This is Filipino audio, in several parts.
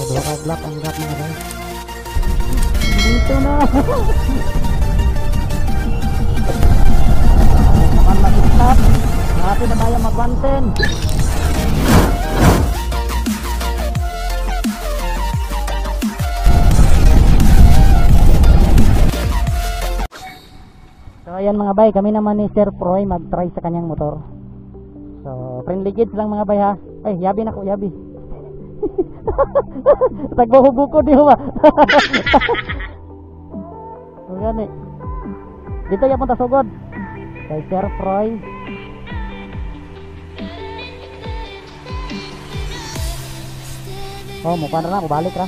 Dua kablak ang gap mga guys. Dito na. Naman mag-stop. Natin na tayo mag-110. So ayan mga bay, kami naman ni Sir Froy mag-try sa kanyang motor. So friendly kids lang mga bay ha. Ay yabi na ko, yabi. Tagbuhubo ko di ba? So gani. Dito ya punta sugod kay Sir Froy. Oh, mo pa na mo balik ra.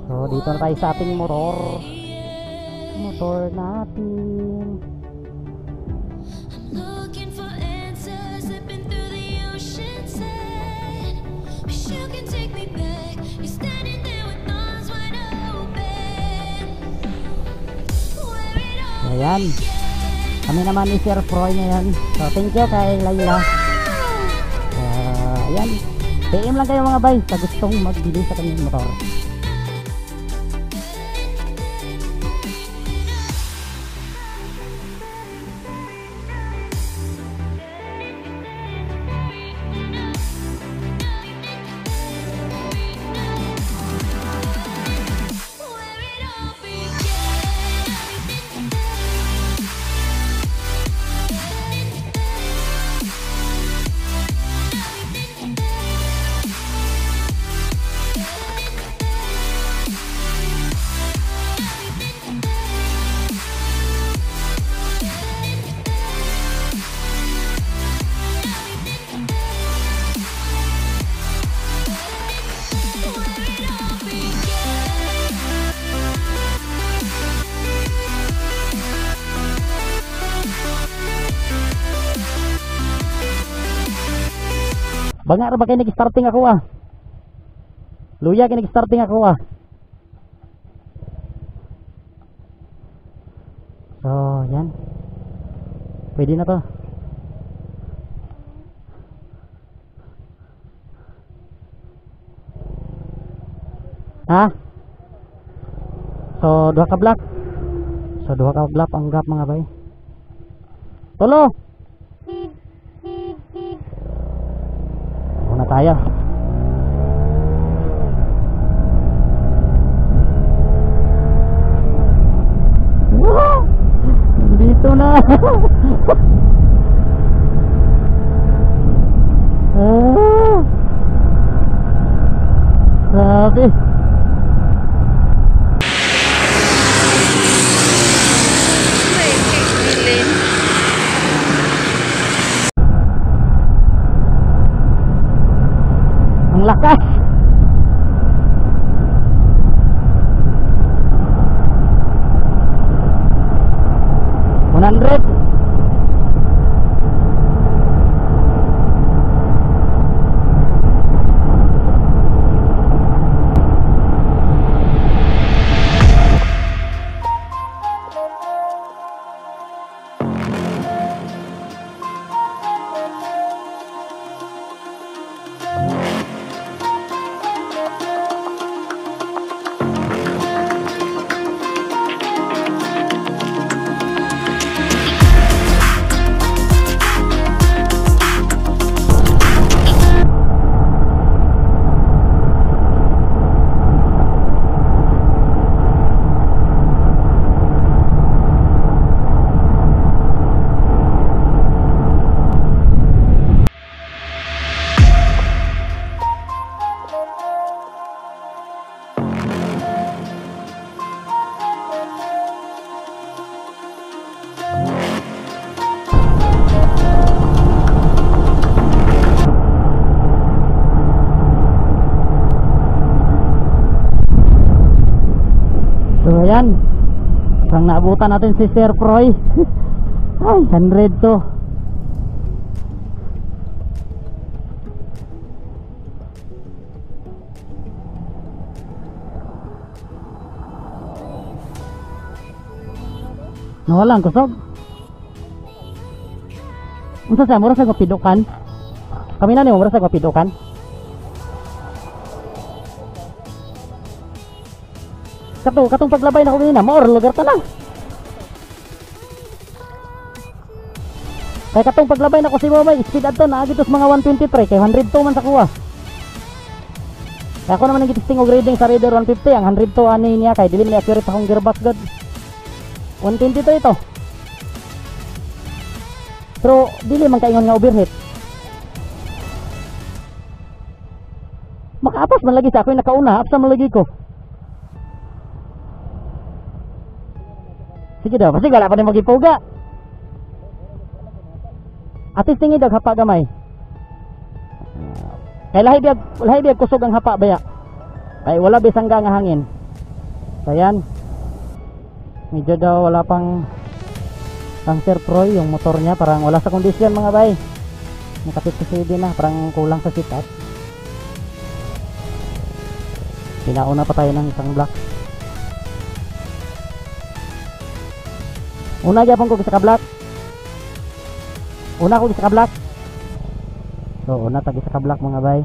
So dito na tayo sa ating motor natin. Ayan, kami naman ni Sir Froy ngayon. So thank you kay Layla. Ayan, PM lang kayo mga bay sa gustong magbili sa kanyang motor. Banga ra ba kay nag-starting ako ah. Luya kay nag-starting ako ah. So, yan. Pwede na to. Ha? So, dua ka block. So, dua ka block ang gap mga bay. Tolo. Na tayo. Dito na. Grabe. Lakas 100. Ayan, parang naabutan natin si Sir Froy. Ay, 100 to. Nawalan kusog. Unsa sa mura sa kapidukan? Kami na niyo, marasa mapidukan. Katong paglabay na ko kanina, maor lugar ta lang. Kaya katong paglabay na ko si Mamay, speed adto na agitos mga 123 kay 102 man sa kuha. Kaya ako naman nagtitisting og reading sa Raider 150, ang 102 ani niya kay dili man accurate akong gearbox god. 122 ito. Pero dili man kaingon nga overheat. Makaapas man lagi sa ako yung nakauna, apsa man lagi ko. Sige daw, kasi wala pa rin magipuga. Atis tingin dag hapa gamay. Kay lahi biag kusog ang hapa baya. Kay wala bisangga nga hangin. So yan. Medyo daw wala pang Sir Proy yung motor niya, parang wala sa kondisyon mga bay. Nakapit kasi din na, parang kulang sa sit up. Pinauna pa tayo ng isang block. Una gyapon ko sa kablock. Una ko sa kablock. So una tagi sa kablock mga bay.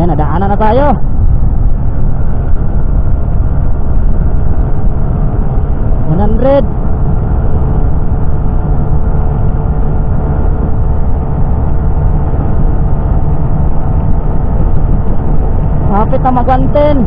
Nadaanan na tayo. $100. Kapit na magantin.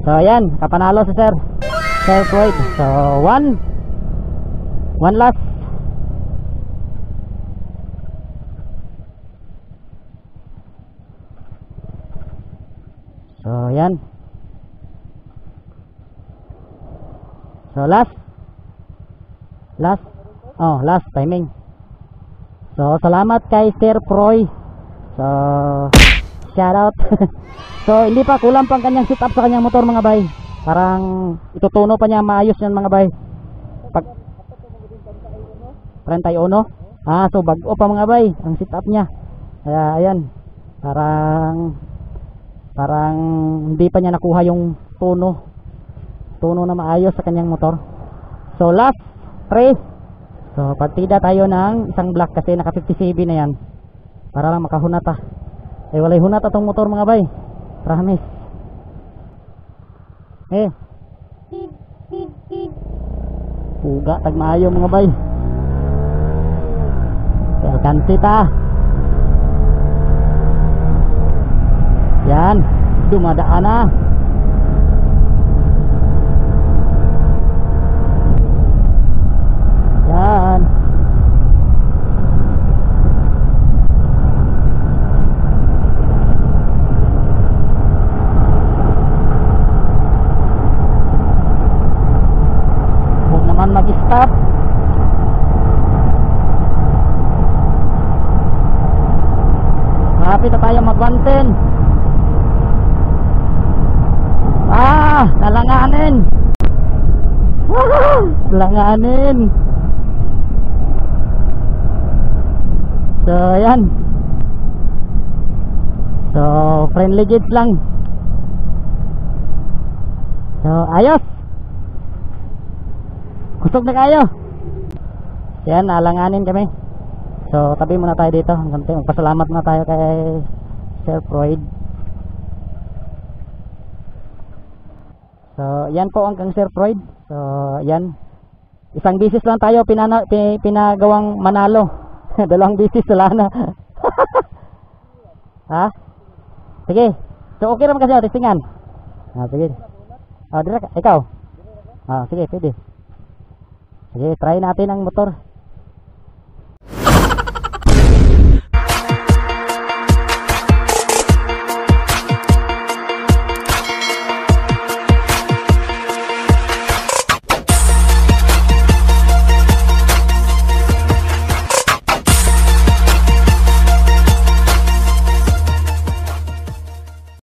So ayan, kapanalo si Sir Floyd. So one last. So ayan. So last timing. So salamat kay Sir Proy. So shout out. So hindi pa, kulang pang kanyang sit up sa kanyang motor mga bay. Parang itutuno pa niya maayos yan mga bay. Pag 31. So bago pa mga bay ang sit up niya. Kaya ayan, parang hindi pa niya nakuha yung tono na maayos sa kanyang motor. So last race. So partida tayo ng isang block kasi naka 57 na yan. Para lang makahunata. Walay hunata tong motor mga bay. Promise. Puga tag maayo mga bay. Alkansi ta. Yan, dumadaan na. Yan. Mag-stop. Malapit na tayo mag-110. Nalanganin. Langanin. So ayan. So friendly gates lang. So, ayos. Kusog na kayo. Yan, alanganin kami. So, tabi muna tayo dito. Magpasalamat muna tayo kay Sir Freud. So, yan po ang Sir Freud. So, yan. Isang bisis lang tayo pinagawang manalo. Dalawang bisis wala na. Ha? Sige. So, okay naman kasi o, testingan. Sige. Dira ka. Ikaw? Sige, pwede. Sige, try natin ang motor.